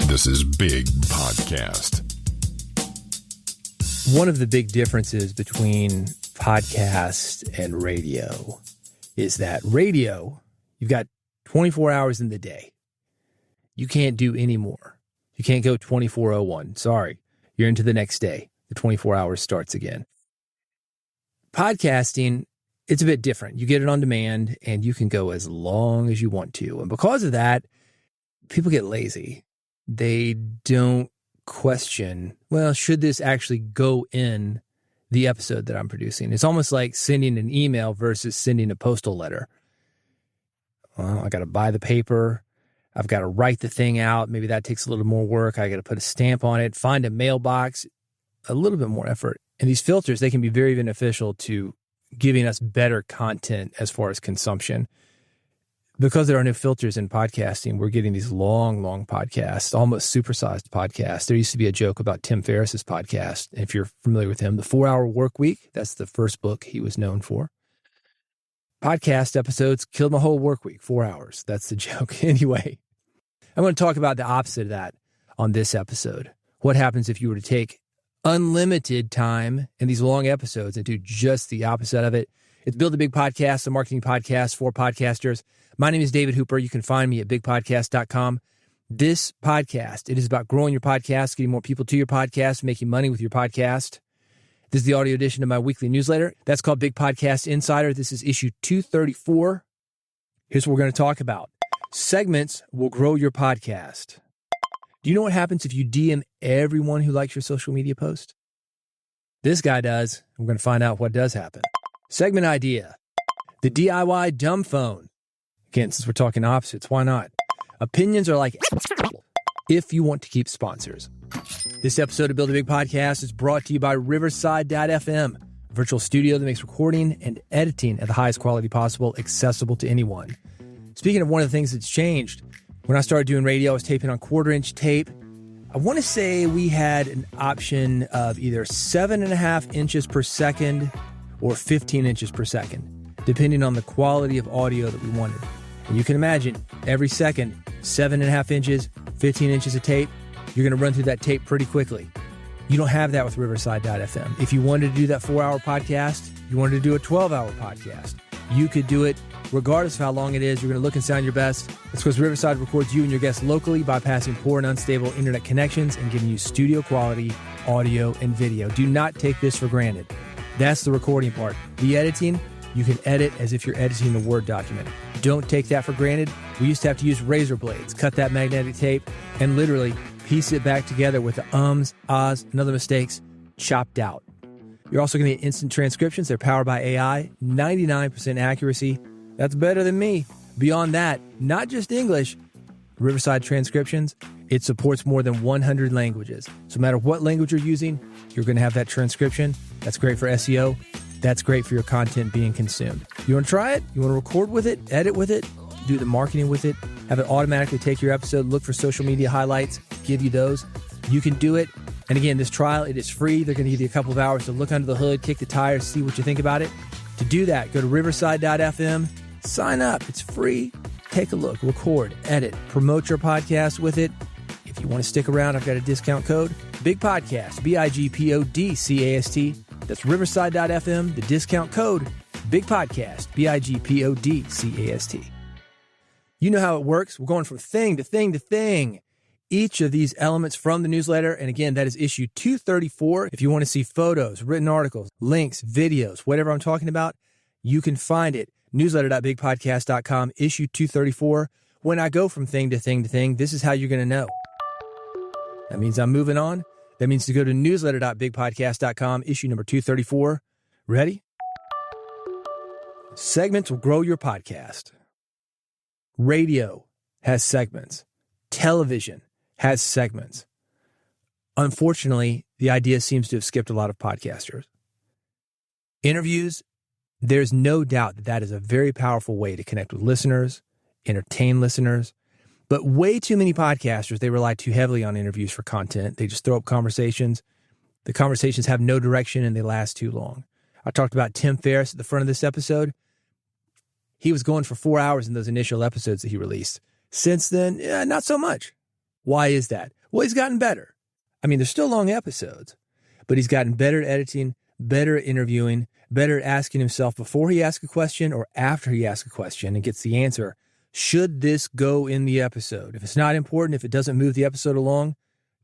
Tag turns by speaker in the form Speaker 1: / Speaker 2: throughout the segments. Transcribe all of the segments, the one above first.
Speaker 1: This is Big Podcast.
Speaker 2: One of the big differences between podcast and radio is that radio, you've got 24 hours in the day. You can't do any more. You can't go 24:01. Sorry, you're into the next day. The 24 hours starts again. Podcasting, it's a bit different. You get it on demand and you can go as long as you want to. And because of that, people get lazy. They don't question, well, should this actually go in the episode that I'm producing? It's almost like sending an email versus sending a postal letter. Well, I got to buy the paper. I've got to write the thing out. Maybe that takes a little more work. I got to put a stamp on it, find a mailbox, a little bit more effort. And these filters, they can be very beneficial to giving us better content as far as consumption. Because there are no filters in podcasting, we're getting these long podcasts, almost supersized podcasts. There used to be a joke about Tim Ferriss's podcast. If you're familiar with him, The 4-Hour Work Week, that's the first book he was known for. Podcast episodes killed my whole work week, 4 hours. That's the joke. Anyway, I'm going to talk about the opposite of that on this episode. What happens if you were to take unlimited time in these long episodes and do just the opposite of it? It's Build a Big Podcast, a marketing podcast for podcasters. My name is David Hooper. You can find me at bigpodcast.com. This podcast, it is about growing your podcast, getting more people to your podcast, making money with your podcast. This is the audio edition of my weekly newsletter. That's called Big Podcast Insider. This is issue 234. Here's what we're going to talk about. Segments will grow your podcast. Do you know what happens if you DM everyone who likes your social media post? This guy does. We're going to find out what does happen. Segment idea. The DIY dumb phone. Again, since we're talking opposites, why not? Opinions are like if you want to keep sponsors. This episode of Build a Big Podcast is brought to you by Riverside.fm, a virtual studio that makes recording and editing at the highest quality possible accessible to anyone. Speaking of one of the things that's changed, when I started doing radio, I was taping on 1/4-inch tape. I want to say we had an option of either 7.5 inches per second or 15 inches per second, depending on the quality of audio that we wanted. And you can imagine, every second, 7.5 inches, 15 inches of tape, you're going to run through that tape pretty quickly. You don't have that with Riverside.fm. If you wanted to do that 4-hour podcast, you wanted to do a 12-hour podcast, you could do it regardless of how long it is. You're going to look and sound your best. That's because Riverside records you and your guests locally, bypassing poor and unstable internet connections and giving you studio quality audio and video. Do not take this for granted. That's the recording part. The editing, you can edit as if you're editing a Word document. Don't take that for granted. We used to have to use razor blades, cut that magnetic tape, and literally piece it back together with the ums, ahs, and other mistakes chopped out. You're also going to get instant transcriptions. They're powered by AI, 99% accuracy. That's better than me. Beyond that, not just English, Riverside Transcriptions, it supports more than 100 languages. So no matter what language you're using, you're going to have that transcription. That's great for SEO. That's great for your content being consumed. You want to try it? You want to record with it, edit with it, do the marketing with it, have it automatically take your episode, look for social media highlights, give you those. You can do it. And again, this trial, it is free. They're going to give you a couple of hours to look under the hood, kick the tires, see what you think about it. To do that, go to Riverside.fm, sign up. It's free. Take a look, record, edit, promote your podcast with it. If you want to stick around, I've got a discount code, Big Podcast, BIGPODCAST. That's Riverside.fm, the discount code, Big Podcast, BIGPODCAST. You know how it works. We're going from thing to thing to thing. Each of these elements from the newsletter, and again, that is issue 234. If you want to see photos, written articles, links, videos, whatever I'm talking about, you can find it. Newsletter.bigpodcast.com, issue 234. When I go from thing to thing to thing, this is how you're going to know. That means I'm moving on. That means to go to newsletter.bigpodcast.com, issue number 234. Ready? Segments will grow your podcast. Radio has segments. Television has segments. Unfortunately, the idea seems to have skipped a lot of podcasters. Interviews, there's no doubt that that is a very powerful way to connect with listeners, entertain listeners. But way too many podcasters, they rely too heavily on interviews for content. They just throw up conversations. The conversations have no direction and they last too long. I talked about Tim Ferriss at the front of this episode. He was going for 4 hours in those initial episodes that he released. Since then, not so much. Why is that? Well, he's gotten better. I mean, there's still long episodes, but he's gotten better at editing, better at interviewing, better at asking himself before he asks a question or after he asks a question and gets the answer. Should this go in the episode? If it's not important, if it doesn't move the episode along,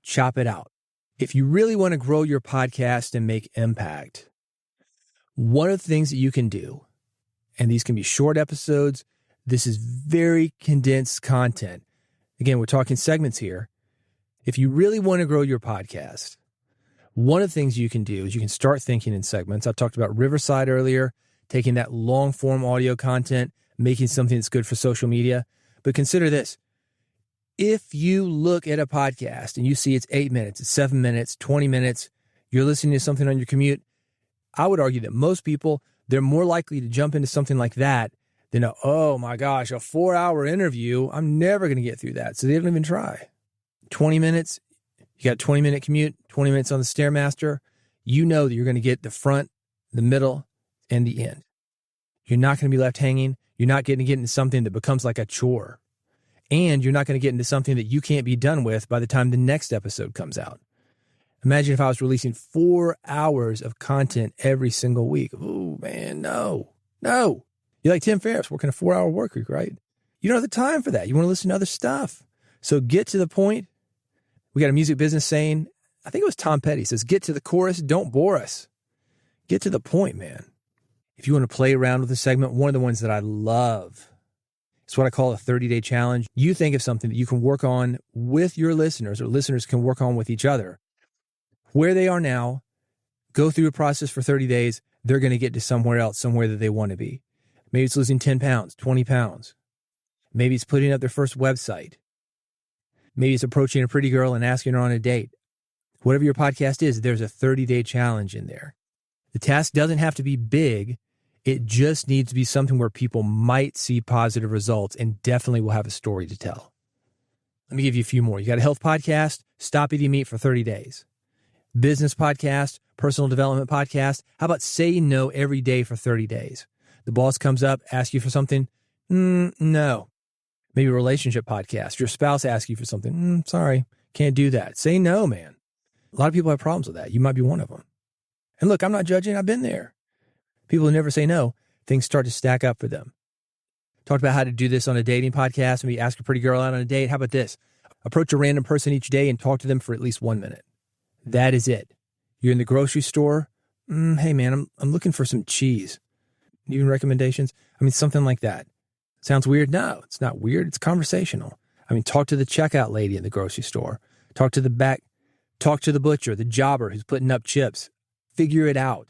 Speaker 2: chop it out. If you really want to grow your podcast and make impact, one of the things that you can do, and these can be short episodes, this is very condensed content. Again, we're talking segments here. If you really want to grow your podcast, one of the things you can do is you can start thinking in segments. I talked about Riverside earlier, taking that long form audio content, making something that's good for social media. But consider this. If you look at a podcast and you see it's 8 minutes, it's 7 minutes, 20 minutes, you're listening to something on your commute, I would argue that most people, they're more likely to jump into something like that than oh my gosh, a 4-hour interview. I'm never going to get through that. So they don't even try. 20 minutes, you got a 20-minute commute, 20 minutes on the Stairmaster. You know that you're going to get the front, the middle, and the end. You're not going to be left hanging. You're not going to get into something that becomes like a chore. And you're not going to get into something that you can't be done with by the time the next episode comes out. Imagine if I was releasing 4 hours of content every single week. Oh, man, no. You're like Tim Ferriss working a 4-hour work week, right? You don't have the time for that. You want to listen to other stuff. So get to the point. We got a music business saying, I think it was Tom Petty, says, get to the chorus, don't bore us. Get to the point, man. If you want to play around with a segment, one of the ones that I love, it's what I call a 30-day challenge. You think of something that you can work on with your listeners, or listeners can work on with each other. Where they are now, go through a process for 30 days, they're going to get to somewhere else, somewhere that they want to be. Maybe it's losing 10 pounds, 20 pounds. Maybe it's putting up their first website. Maybe it's approaching a pretty girl and asking her on a date. Whatever your podcast is, there's a 30-day challenge in there. The task doesn't have to be big. It just needs to be something where people might see positive results and definitely will have a story to tell. Let me give you a few more. You got a health podcast, stop eating meat for 30 days. Business podcast, personal development podcast. How about say no every day for 30 days? The boss comes up, asks you for something. No. Maybe a relationship podcast. Your spouse asks you for something. Sorry, can't do that. Say no, man. A lot of people have problems with that. You might be one of them. And look, I'm not judging. I've been there. People who never say no, things start to stack up for them. Talked about how to do this on a dating podcast. Maybe ask a pretty girl out on a date. How about this? Approach a random person each day and talk to them for at least 1 minute. That is it. You're in the grocery store. Hey, man, I'm looking for some cheese. Even recommendations? I mean, something like that. Sounds weird? No, it's not weird. It's conversational. I mean, talk to the checkout lady in the grocery store. Talk to the butcher, the jobber who's putting up chips. Figure it out.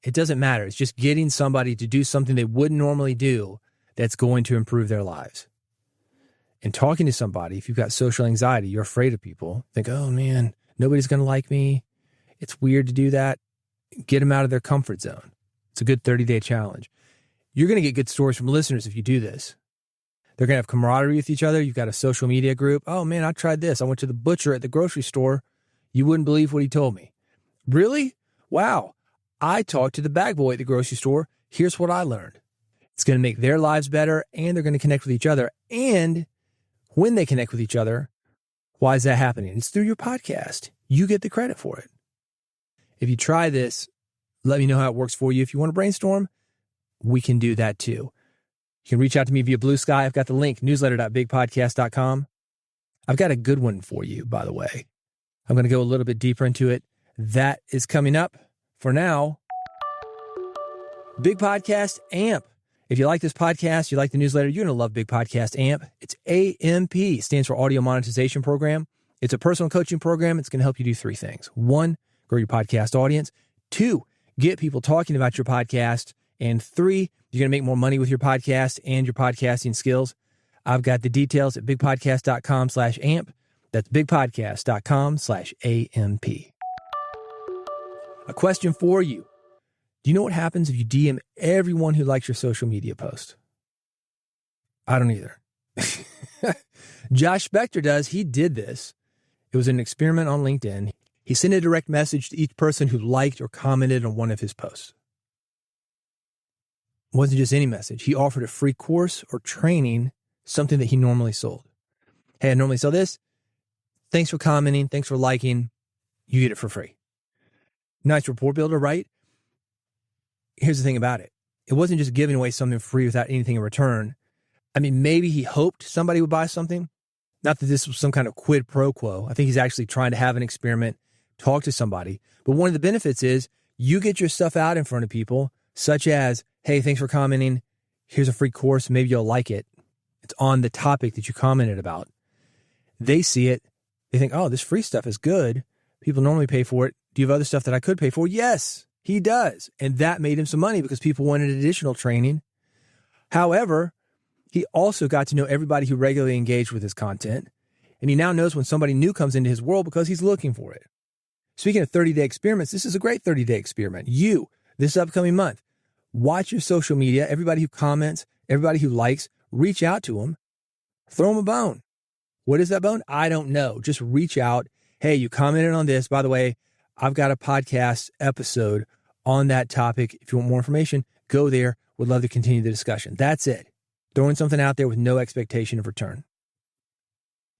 Speaker 2: It doesn't matter. It's just getting somebody to do something they wouldn't normally do that's going to improve their lives. And talking to somebody, if you've got social anxiety, you're afraid of people, think, oh man, nobody's going to like me. It's weird to do that. Get them out of their comfort zone. It's a good 30-day challenge. You're going to get good stories from listeners if you do this. They're going to have camaraderie with each other. You've got a social media group. Oh man, I tried this. I went to the butcher at the grocery store. You wouldn't believe what he told me. Really? Wow. I talked to the bag boy at the grocery store. Here's what I learned. It's going to make their lives better, and they're going to connect with each other. And when they connect with each other, why is that happening? It's through your podcast. You get the credit for it. If you try this, let me know how it works for you. If you want to brainstorm, we can do that too. You can reach out to me via Blue Sky. I've got the link, newsletter.bigpodcast.com. I've got a good one for you, by the way. I'm going to go a little bit deeper into it. That is coming up. For now, Big Podcast AMP. If you like this podcast, you like the newsletter, you're going to love Big Podcast AMP. It's AMP, stands for Audio Monetization Program. It's a personal coaching program. It's going to help you do 3 things. 1, grow your podcast audience. 2, get people talking about your podcast. And 3, you're going to make more money with your podcast and your podcasting skills. I've got the details at bigpodcast.com/amp. That's bigpodcast.com/AMP. A question for you. Do you know what happens if you DM everyone who likes your social media post? I don't either. Josh Spector does. He did this. It was an experiment on LinkedIn. He sent a direct message to each person who liked or commented on one of his posts. It wasn't just any message. He offered a free course or training, something that he normally sold. Hey, I normally sell this. Thanks for commenting. Thanks for liking. You get it for free. Nice rapport builder, right? Here's the thing about it. It wasn't just giving away something free without anything in return. I mean, maybe he hoped somebody would buy something. Not that this was some kind of quid pro quo. I think he's actually trying to have an experiment, talk to somebody. But one of the benefits is you get your stuff out in front of people, such as, hey, thanks for commenting. Here's a free course. Maybe you'll like it. It's on the topic that you commented about. They see it. They think, oh, this free stuff is good. People normally pay for it. Do you have other stuff that I could pay for? Yes, he does. And that made him some money because people wanted additional training. However, he also got to know everybody who regularly engaged with his content. And he now knows when somebody new comes into his world because he's looking for it. Speaking of 30-day experiments, this is a great 30-day experiment. You, this upcoming month, watch your social media. Everybody who comments, everybody who likes, reach out to them. Throw them a bone. What is that bone? I don't know. Just reach out. Hey, you commented on this. By the way, I've got a podcast episode on that topic. If you want more information, go there. Would love to continue the discussion. That's it. Throwing something out there with no expectation of return.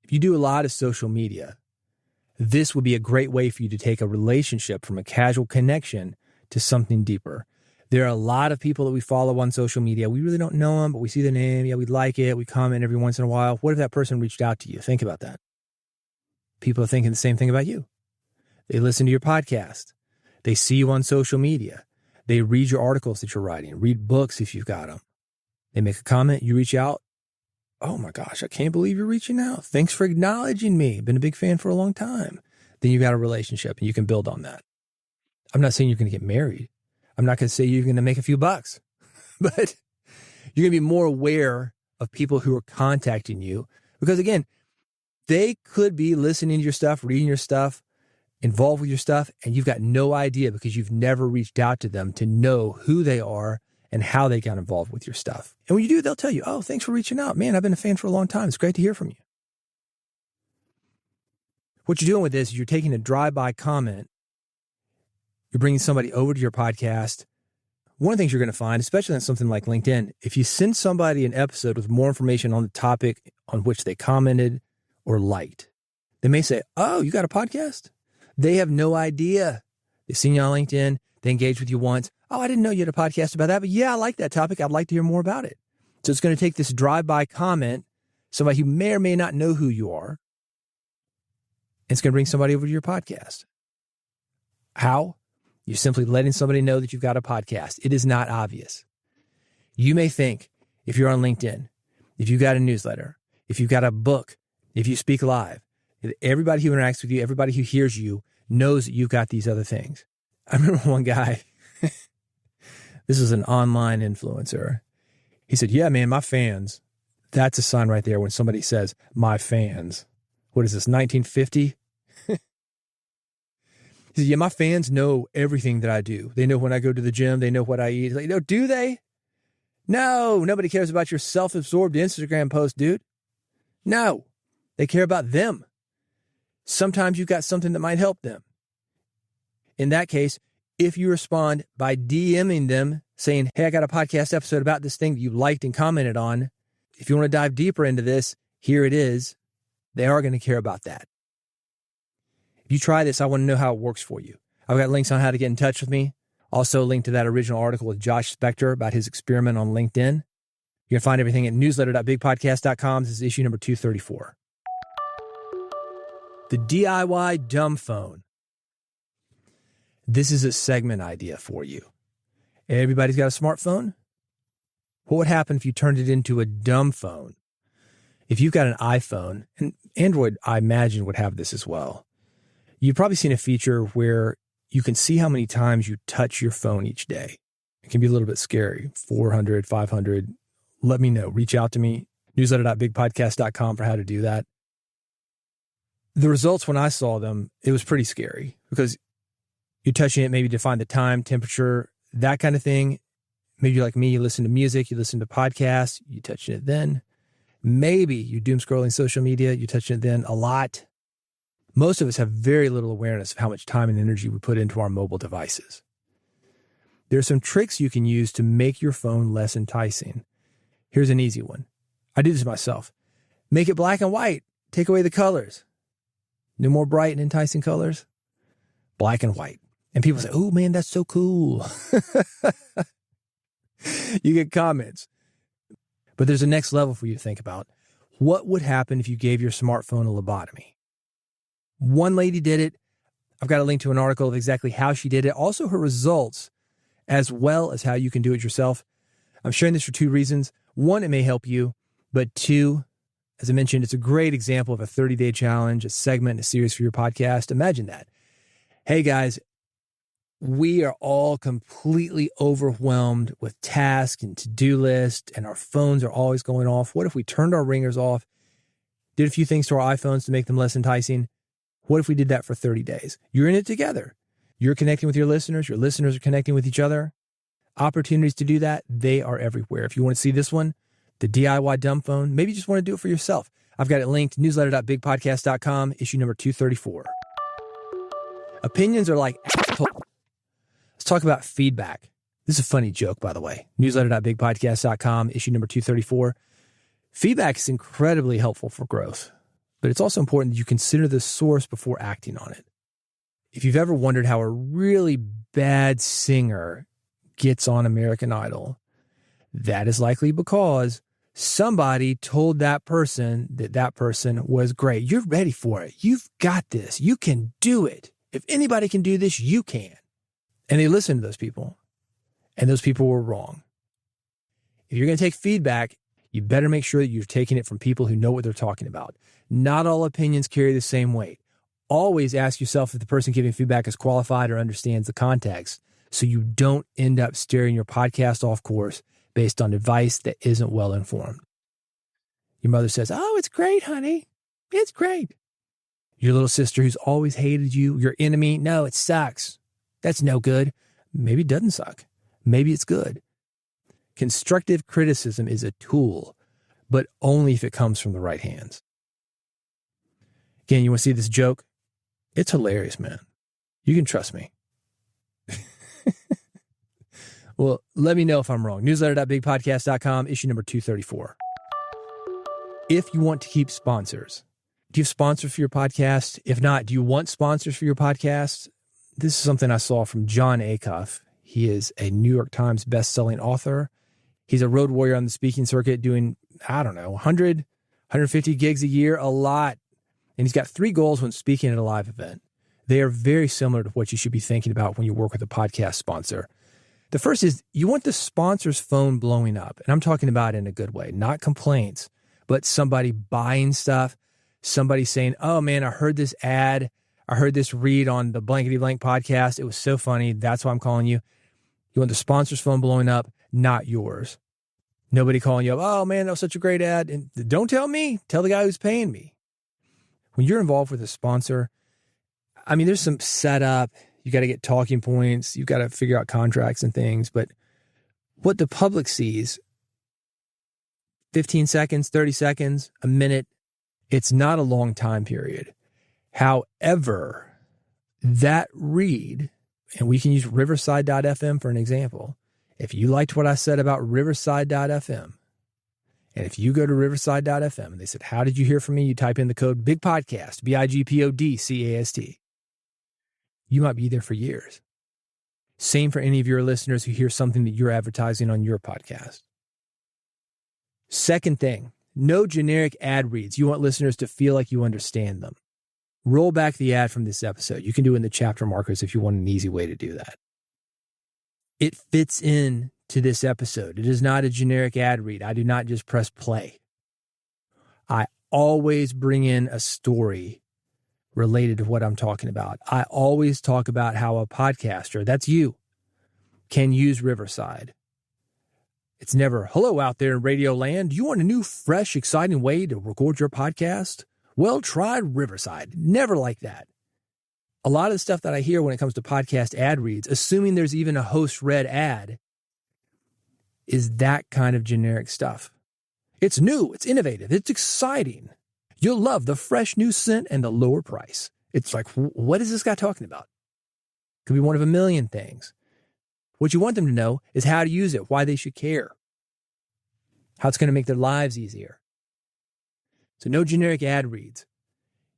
Speaker 2: If you do a lot of social media, this would be a great way for you to take a relationship from a casual connection to something deeper. There are a lot of people that we follow on social media. We really don't know them, but we see the name. Yeah, we like it. We comment every once in a while. What if that person reached out to you? Think about that. People are thinking the same thing about you. They listen to your podcast. They see you on social media. They read your articles that you're writing. Read books if you've got them. They make a comment. You reach out. Oh my gosh, I can't believe you're reaching out. Thanks for acknowledging me. Been a big fan for a long time. Then you got a relationship and you can build on that. I'm not saying you're going to get married. I'm not going to say you're going to make a few bucks, but you're going to be more aware of people who are contacting you because, again, they could be listening to your stuff, reading your stuff, involved with your stuff, and you've got no idea because you've never reached out to them to know who they are and how they got involved with your stuff. And when you do, they'll tell you, oh, thanks for reaching out. Man, I've been a fan for a long time. It's great to hear from you. What you're doing with this is you're taking a drive-by comment. You're bringing somebody over to your podcast. One of the things you're going to find, especially on something like LinkedIn, if you send somebody an episode with more information on the topic on which they commented or liked, they may say, oh, you got a podcast? They have no idea. They've seen you on LinkedIn. They engaged with you once. Oh, I didn't know you had a podcast about that, but yeah, I like that topic. I'd like to hear more about it. So it's going to take this drive-by comment, somebody who may or may not know who you are, and it's going to bring somebody over to your podcast. How? You're simply letting somebody know that you've got a podcast. It is not obvious. You may think if you're on LinkedIn, if you've got a newsletter, if you've got a book, if you speak live, that everybody who interacts with you, everybody who hears you knows that you've got these other things. I remember one guy, this was an online influencer. He said, yeah, man, my fans, that's a sign right there when somebody says, my fans. What is this, 1950? He said, yeah, my fans know everything that I do. They know when I go to the gym. They know what I eat. He's like, no, do they? No, nobody cares about your self-absorbed Instagram post, dude. No, they care about them. Sometimes you've got something that might help them. In that case, if you respond by DMing them, saying, hey, I got a podcast episode about this thing that you liked and commented on. If you want to dive deeper into this, here it is. They are going to care about that. If you try this, I want to know how it works for you. I've got links on how to get in touch with me. Also, a link to that original article with Josh Spector about his experiment on LinkedIn. You can find everything at newsletter.bigpodcast.com. This is issue number 234. The DIY dumb phone. This is a segment idea for you. Everybody's got a smartphone. What would happen if you turned it into a dumb phone? If you've got an iPhone, and Android, I imagine, would have this as well. You've probably seen a feature where you can see how many times you touch your phone each day. It can be a little bit scary. 400, 500. Let me know. Reach out to me. Newsletter.bigpodcast.com for how to do that. The results when I saw them, it was pretty scary because you're touching it maybe to find the time, temperature, that kind of thing. Maybe you're like me, you listen to music, you listen to podcasts, you touching it then. Maybe you doom scrolling social media, you touching it then a lot. Most of us have very little awareness of how much time and energy we put into our mobile devices. There are some tricks you can use to make your phone less enticing. Here's an easy one. I do this myself. Make it black and white. Take away the colors. No more bright and enticing colors. Black and white. And people say, oh man, that's so cool. You get comments. But there's a next level for you to think about. What would happen if you gave your smartphone a lobotomy? One lady did it. I've got a link to an article of exactly how she did it. Also her results, as well as how you can do it yourself. I'm sharing this for two reasons. One, it may help you. But two, as I mentioned, it's a great example of a 30-day challenge, a segment, a series for your podcast. Imagine that. Hey guys, we are all completely overwhelmed with tasks and to-do lists, and our phones are always going off. What if we turned our ringers off, did a few things to our iPhones to make them less enticing? What if we did that for 30 days? You're in it together. You're connecting with your listeners are connecting with each other. Opportunities to do that, they are everywhere. If you want to see this one, the DIY dumb phone, maybe you just want to do it for yourself. I've got it linked, newsletter.bigpodcast.com, issue number 234. Opinions are like assholes. Let's talk about feedback. This is a funny joke, by the way. Newsletter.bigpodcast.com, issue number 234. Feedback is incredibly helpful for growth, but it's also important that you consider the source before acting on it. If you've ever wondered how a really bad singer gets on American Idol, that is likely because somebody told that person that person was great. You're ready for it. You've got this. You can do it. If anybody can do this, you can. And they listened to those people, and those people were wrong. If you're going to take feedback, you better make sure that you're taking it from people who know what they're talking about. Not all opinions carry the same weight. Always ask yourself if the person giving feedback is qualified or understands the context, so you don't end up steering your podcast off course based on advice that isn't well informed. Your mother says, oh, it's great, honey. It's great. Your little sister who's always hated you, your enemy, no, it sucks. That's no good. Maybe it doesn't suck. Maybe it's good. Constructive criticism is a tool, but only if it comes from the right hands. Again, you want to see this joke? It's hilarious, man. You can trust me. Well, let me know if I'm wrong. Newsletter.bigpodcast.com, issue number 234. If you want to keep sponsors, do you have sponsors for your podcast? If not, do you want sponsors for your podcast? This is something I saw from John Acuff. He is a New York Times best-selling author. He's a road warrior on the speaking circuit doing, 100, 150 gigs a year, a lot. And he's got 3 goals when speaking at a live event. They are very similar to what you should be thinking about when you work with a podcast sponsor. The first is you want the sponsor's phone blowing up. And I'm talking about in a good way, not complaints, but somebody buying stuff, somebody saying, oh man, I heard this ad. I heard this read on the blankety blank podcast. It was so funny. That's why I'm calling you. You want the sponsor's phone blowing up, not yours. Nobody calling you up, oh man, that was such a great ad. And don't tell me, tell the guy who's paying me. When you're involved with a sponsor, there's some setup. You got to get talking points. You got to figure out contracts and things. But what the public sees, 15 seconds, 30 seconds, a minute, it's not a long time period. However, that read, and we can use riverside.fm for an example. If you liked what I said about riverside.fm, and if you go to riverside.fm and they said, how did you hear from me? You type in the code BIGPODCAST, BIGPODCAST. You might be there for years. Same for any of your listeners who hear something that you're advertising on your podcast. Second thing, no generic ad reads. You want listeners to feel like you understand them. Roll back the ad from this episode. You can do it in the chapter markers if you want an easy way to do that. It fits in to this episode. It is not a generic ad read. I do not just press play. I always bring in a story related to what I'm talking about. I always talk about how a podcaster, that's you, can use Riverside. It's never, hello out there in radio land. Do you want a new, fresh, exciting way to record your podcast? Well, try Riverside. Never like that. A lot of the stuff that I hear when it comes to podcast ad reads, assuming there's even a host-read ad, is that kind of generic stuff. It's new, it's innovative, it's exciting. You'll love the fresh new scent and the lower price. It's like, what is this guy talking about? Could be one of a million things. What you want them to know is how to use it, why they should care, how it's going to make their lives easier. So no generic ad reads.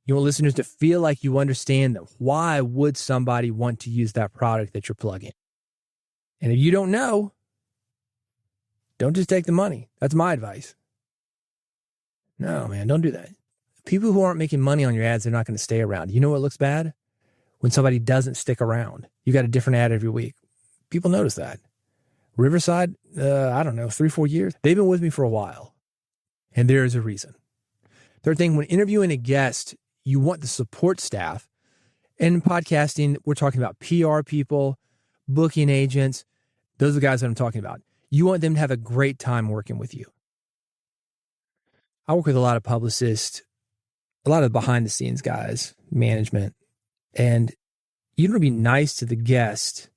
Speaker 2: You want listeners to feel like you understand them. Why would somebody want to use that product that you're plugging? And if you don't know, don't just take the money. That's my advice. No, man, don't do that. People who aren't making money on your ads, they're not going to stay around. You know what looks bad? When somebody doesn't stick around. You got a different ad every week. People notice that. Riverside, I don't know, 3-4 years. They've been with me for a while. And there is a reason. Third thing, when interviewing a guest, you want the support staff. And in podcasting, we're talking about PR people, booking agents. Those are the guys that I'm talking about. You want them to have a great time working with you. I work with a lot of publicists, a lot of behind the scenes guys, management, and you want to be nice to the guest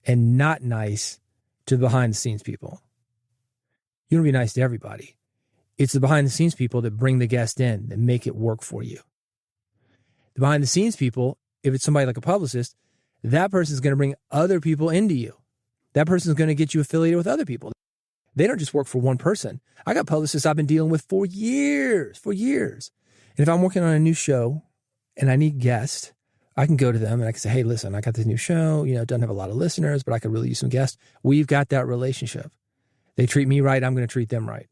Speaker 2: and not nice to the behind the scenes people. You want to be nice to everybody. It's the behind the scenes people that bring the guest in, that make it work for you. The behind the scenes people, if it's somebody like a publicist, that person's going to bring other people into you. That person's going to get you affiliated with other people. They don't just work for one person. I got publicists I've been dealing with for years. And if I'm working on a new show and I need guests, I can go to them and I can say, hey, listen, I got this new show. You know, it doesn't have a lot of listeners, but I could really use some guests. We've got that relationship. They treat me right. I'm going to treat them right.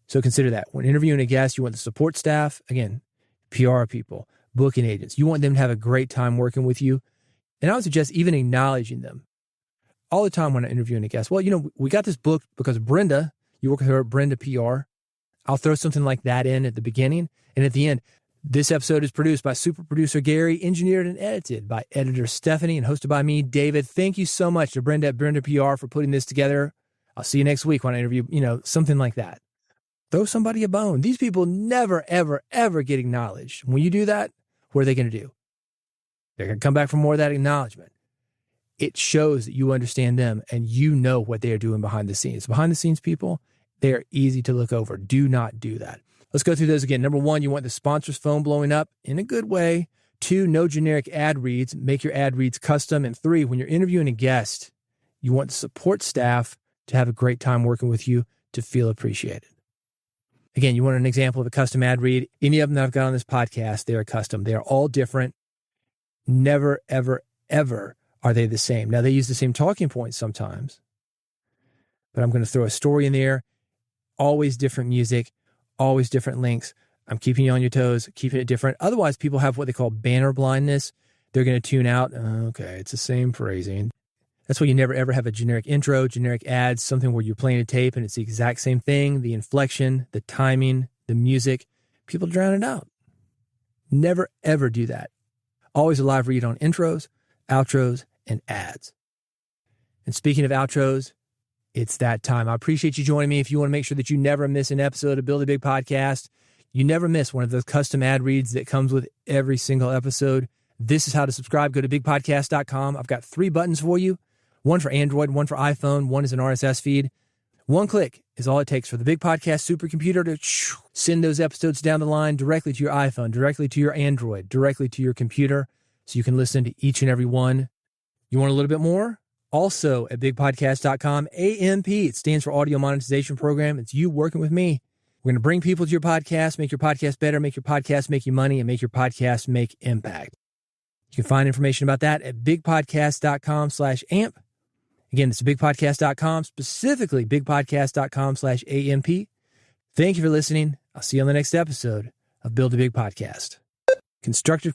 Speaker 2: So consider that. When interviewing a guest, you want the support staff, again, PR people, booking agents. You want them to have a great time working with you. And I would suggest even acknowledging them. All the time when I'm interviewing a guest, well, you know, we got this book because Brenda, you work with her, Brenda PR. I'll throw something like that in at the beginning. And at the end, this episode is produced by super producer Gary, engineered and edited by editor Stephanie, and hosted by me, David. Thank you so much to Brenda at Brenda PR for putting this together. I'll see you next week when I interview, you know, something like that. Throw somebody a bone. These people never, ever, ever get acknowledged. When you do that, what are they going to do? They're going to come back for more of that acknowledgement. It shows that you understand them and you know what they are doing behind the scenes. Behind the scenes people, they are easy to look over. Do not do that. Let's go through those again. Number 1, you want the sponsor's phone blowing up in a good way. 2, no generic ad reads. Make your ad reads custom. And 3, when you're interviewing a guest, you want the support staff to have a great time working with you, to feel appreciated. Again, you want an example of a custom ad read. Any of them that I've got on this podcast, they are custom. They are all different. Never, ever, ever are they the same. Now, they use the same talking points sometimes, but I'm going to throw a story in there. Always different music, always different links. I'm keeping you on your toes, keeping it different. Otherwise, people have what they call banner blindness. They're going to tune out. Okay, it's the same phrasing. That's why you never, ever have a generic intro, generic ads, something where you're playing a tape and it's the exact same thing, the inflection, the timing, the music. People drown it out. Never, ever do that. Always a live read on intros, outros, and ads. And speaking of outros, it's that time. I appreciate you joining me. If you want to make sure that you never miss an episode of Build a Big Podcast, you never miss one of those custom ad reads that comes with every single episode, this is how to subscribe. Go to bigpodcast.com. I've got 3 buttons for you. One for Android, one for iPhone, one is an RSS feed. One click is all it takes for the Big Podcast supercomputer to send those episodes down the line directly to your iPhone, directly to your Android, directly to your computer, so you can listen to each and every one. You want a little bit more? Also at bigpodcast.com, AMP, it stands for Audio Monetization Program. It's you working with me. We're going to bring people to your podcast, make your podcast better, make your podcast make you money, and make your podcast make impact. You can find information about that at bigpodcast.com/amp. Again, it's bigpodcast.com, specifically bigpodcast.com/AMP. Thank you for listening. I'll see you on the next episode of Build a Big Podcast. Constructive